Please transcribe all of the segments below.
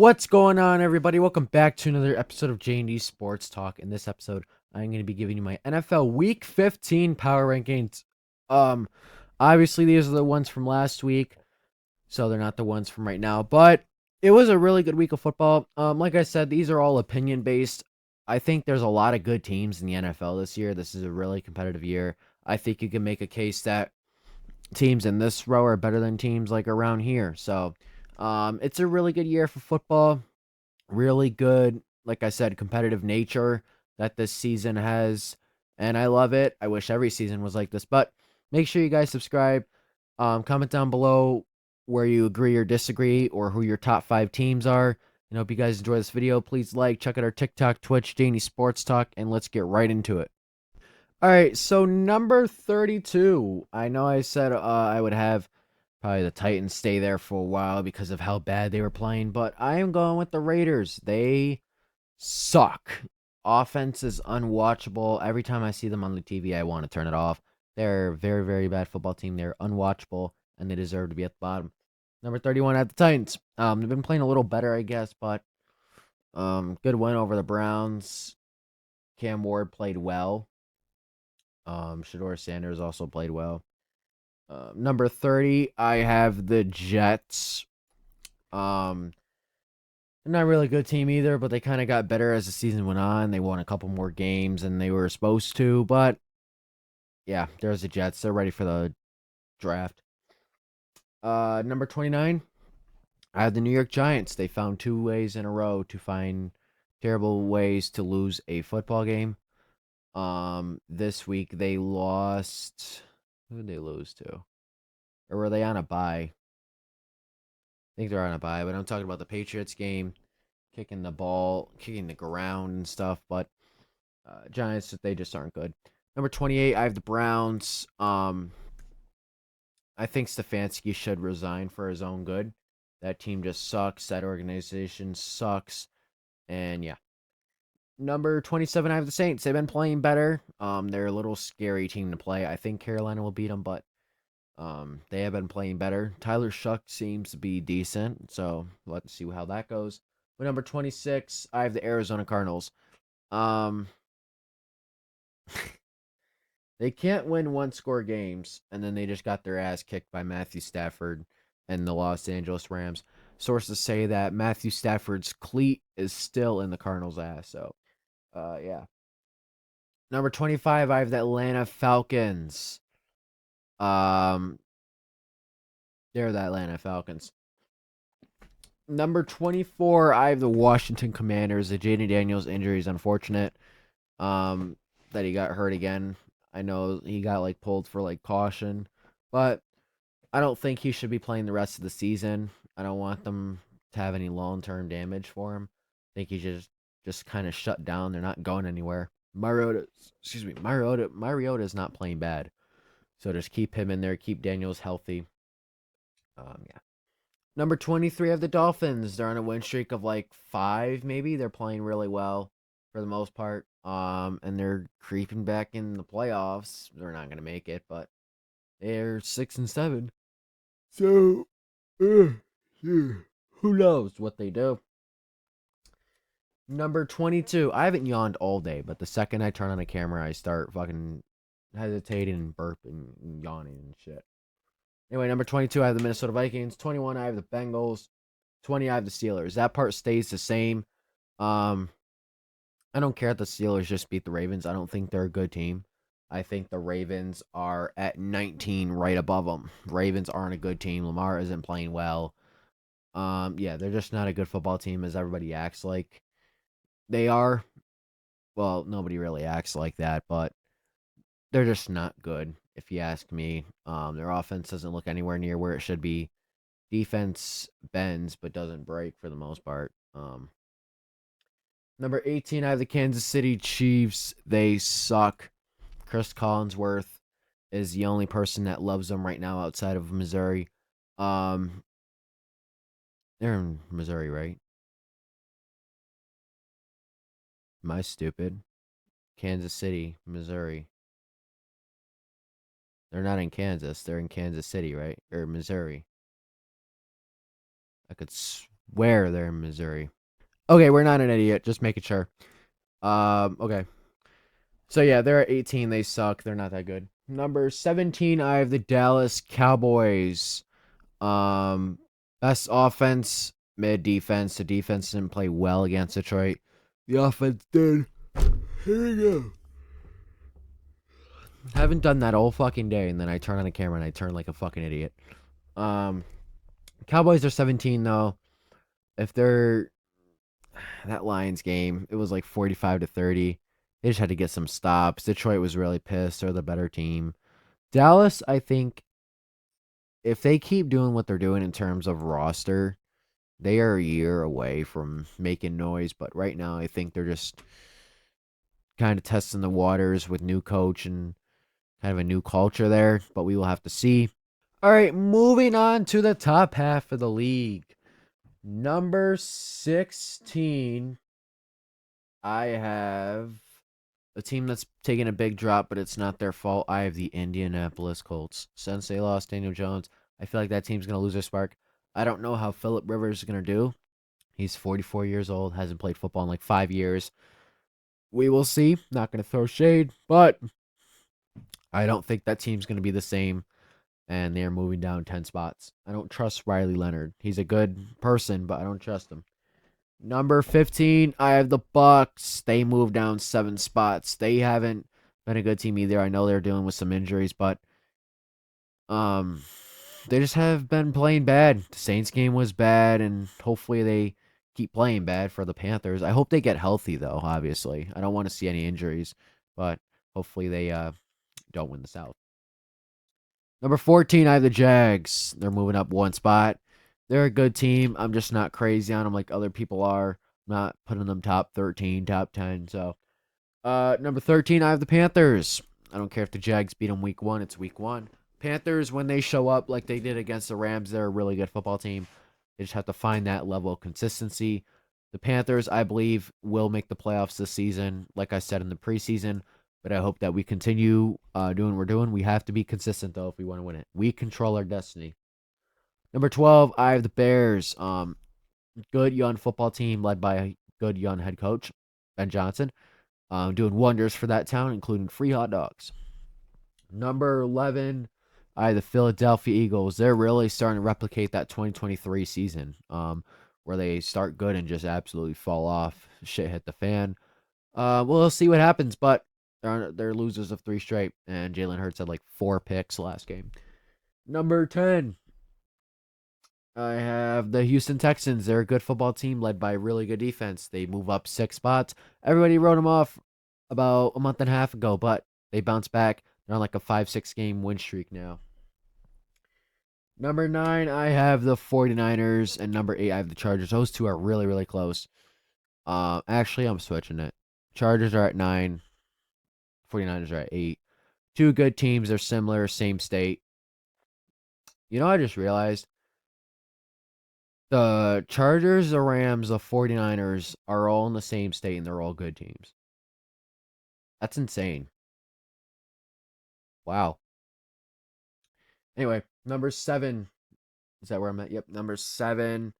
What's going on, everybody? Welcome back to another episode of J&D Sports Talk. In this episode, I'm going to be giving you my NFL Week 15 power rankings. Um, Obviously, these are the ones from last week, so they're not the ones from right now. But it was a really good week of football. Like I said, these are all opinion based. I think there's a lot of good teams in the NFL this year. This is a really competitive year. I think you can make a case that teams in this row are better than teams like around here. So, it's a really good year for football. Really good, like I said, competitive nature that this season has, and I love it. I wish every season was like this, but make sure you guys subscribe. Comment down below where you agree or disagree, or who your top 5 teams are. And hope you guys enjoy this video. Please check out our TikTok, Twitch, Danny Sports Talk, and let's get right into it. All right, so number 32. I know I said I would have probably the Titans stay there for a while because of how bad they were playing, but I am going with the Raiders. They suck. Offense is unwatchable. Every time I see them on the TV, I want to turn it off. They're a very, very bad football team. They're unwatchable, and they deserve to be at the bottom. Number 31 at the Titans. They've been playing a little better, I guess, but good win over the Browns. Cam Ward played well. Shador Sanders also played well. Number 30, I have the Jets. Um, they're not really a good team either, but they kind of got better as the season went on. They won a couple more games than they were supposed to, but yeah, there's the Jets. They're ready for the draft. Number 29, I have the New York Giants. They found 2 ways in a row to find terrible ways to lose a football game. This week they lost. Who did they lose to? Or were they on a bye? I think they're on a bye, but I'm talking about the Patriots game, kicking the ball, kicking the ground and stuff. But Giants, they just aren't good. Number 28, I have the Browns. I think Stefanski should resign for his own good. That team just sucks. That organization sucks. And yeah. Number 27, I have the Saints. They've been playing better. They're a little scary team to play. I think Carolina will beat them, but they have been playing better. Tyler Shuck seems to be decent, so let's see how that goes. But number 26, I have the Arizona Cardinals. Um, they can't win one-score games, and then they just got their ass kicked by Matthew Stafford and the Los Angeles Rams. Sources say that Matthew Stafford's cleat is still in the Cardinals' ass. So, yeah. Number 25, I have the Atlanta Falcons. Um, they're the Atlanta Falcons. Number 24, I have the Washington Commanders. The Jaden Daniels injury is unfortunate. Um, that he got hurt again. I know he got pulled for caution, but I don't think he should be playing the rest of the season. I don't want them to have any long-term damage for him. I think he just kind of shut down. They're not going anywhere. Mariota is not playing bad. So just keep him in there, keep Daniels healthy. Yeah. Number 23 of the Dolphins. They're on a win streak of 5, maybe. They're playing really well for the most part. And they're creeping back in the playoffs. They're not gonna make it, but they're 6-7. So, yeah, who knows what they do? Number 22. I haven't yawned all day, but the second I turn on the camera, I start fucking hesitating and burping and yawning and shit. Anyway, number 22, I have the Minnesota Vikings. 21, I have the Bengals. 20, I have the Steelers. That part stays the same. Um, I don't care if the Steelers just beat the Ravens. I don't think they're a good team. I think the Ravens are at 19 right above them. Ravens aren't a good team. Lamar isn't playing well. Yeah, they're just not a good football team as everybody acts like they are. Well, nobody really acts like that, but they're just not good, if you ask me. Their offense doesn't look anywhere near where it should be. Defense bends but doesn't break for the most part. Number 18, I have the Kansas City Chiefs. They suck. Chris Collinsworth is the only person that loves them right now outside of Missouri. Um, they're in Missouri, right? Am I stupid? Kansas City, Missouri. They're not in Kansas. They're in Kansas City, right? Or Missouri. I could Where they're in Missouri. Okay, we're not an idiot. Just making sure. Okay. So yeah, they're at 18. They suck. They're not that good. Number 17, I have the Dallas Cowboys. Um, Best offense, mid defense. The defense didn't play well against Detroit. The offense did. Here we go. Haven't done that all fucking day, and then I turn on the camera and I turn like a fucking idiot. Um, Cowboys are 17 though. If they're that Lions game, it was like 45-30. They just had to get some stops. Detroit was really pissed. They're the better team. Dallas, I think, if they keep doing what they're doing in terms of roster, they are a year away from making noise. But right now, I think they're just kind of testing the waters with new coach and kind of a new culture there. But we will have to see. All right, moving on to the top half of the league. Number 16, I have a team that's taking a big drop, but it's not their fault. I have the Indianapolis Colts. Since they lost Daniel Jones, I feel like that team's going to lose their spark. I don't know how Phillip Rivers is going to do. He's 44 years old, hasn't played football in like 5 years. We will see. Not going to throw shade, but I don't think that team's going to be the same, and they're moving down 10 spots. I don't trust Riley Leonard. He's a good person, but I don't trust him. Number 15, I have the Bucks. They moved down 7 spots. They haven't been a good team either. I know they're dealing with some injuries, but um they just have been playing bad. The Saints game was bad, and hopefully they keep playing bad for the Panthers. I hope they get healthy though, obviously. I don't want to see any injuries, but hopefully they don't win the South. Number 14, I have the Jags. They're moving up 1 spot. They're a good team. I'm just not crazy on them like other people are. I'm not putting them top 13, top 10. So, number 13, I have the Panthers. I don't care if the Jags beat them week 1. It's week 1. Panthers, when they show up like they did against the Rams, they're a really good football team. They just have to find that level of consistency. The Panthers, I believe, will make the playoffs this season, like I said in the preseason. But I hope that we continue doing what we're doing. We have to be consistent, though, if we want to win it. We control our destiny. Number 12, I have the Bears. Good young football team led by a good young head coach, Ben Johnson. Doing wonders for that town, including free hot dogs. Number 11, I have the Philadelphia Eagles. They're really starting to replicate that 2023 season where they start good and just absolutely fall off. Shit hit the fan. We'll see what happens, but they're losers of 3 straight, and Jalen Hurts had like 4 picks last game. Number 10, I have the Houston Texans. They're a good football team led by a really good defense. They move up 6 spots. Everybody wrote them off about a month and a half ago, but they bounced back. They're on like a 5-6 game win streak now. Number 9, I have the 49ers, and number 8, I have the Chargers. Those two are really, really close. Actually, I'm switching it. Chargers are at 9, 49ers are at 8. Two good teams. They're similar, same state. I just realized the Chargers, the Rams, the 49ers are all in the same state, and they're all good teams. That's insane. Wow. Anyway, number 7. Is that where I'm at? Yep, number 7.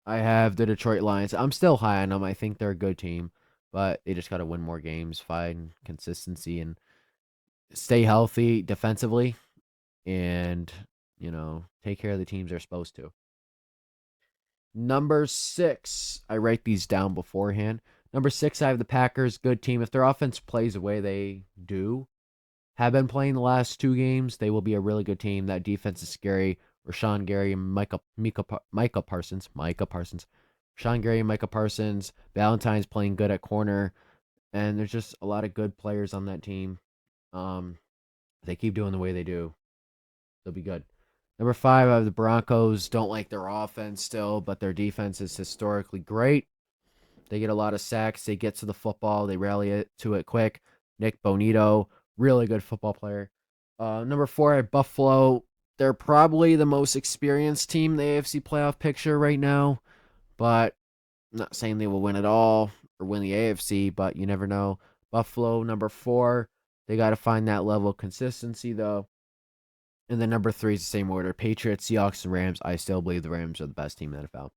I have the Detroit Lions. I'm still high on them. I think they're a good team, but they just got to win more games, find consistency, and stay healthy defensively, and take care of the teams they're supposed to. Number 6, I write these down beforehand. Number 6, I have the Packers. Good team. If their offense plays the way they do, have been playing the last 2 games, they will be a really good team. That defense is scary. Rashawn Gary and Micah Parsons. Rashawn Gary and Micah Parsons. Valentine's playing good at corner. And there's just a lot of good players on that team. If they keep doing the way they do, they'll be good. Number 5, I have the Broncos. Don't like their offense still, but their defense is historically great. They get a lot of sacks. They get to the football. They rally to it quick. Nick Bonito, really good football player. Number 4, I have Buffalo. They're probably the most experienced team in the AFC playoff picture right now, but I'm not saying they will win it all or win the AFC, but you never know. Buffalo, number 4. They got to find that level of consistency, though. And then number 3 is the same order. Patriots, Seahawks, and Rams. I still believe the Rams are the best team in the NFL.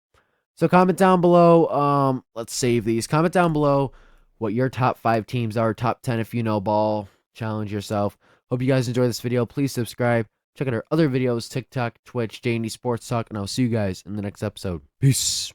So comment down below. Let's save these. Comment down below what your top 5 teams are, top 10 if you know ball. Challenge yourself. Hope you guys enjoy this video. Please subscribe. Check out our other videos, TikTok, Twitch, J&D Sports Talk, and I'll see you guys in the next episode. Peace.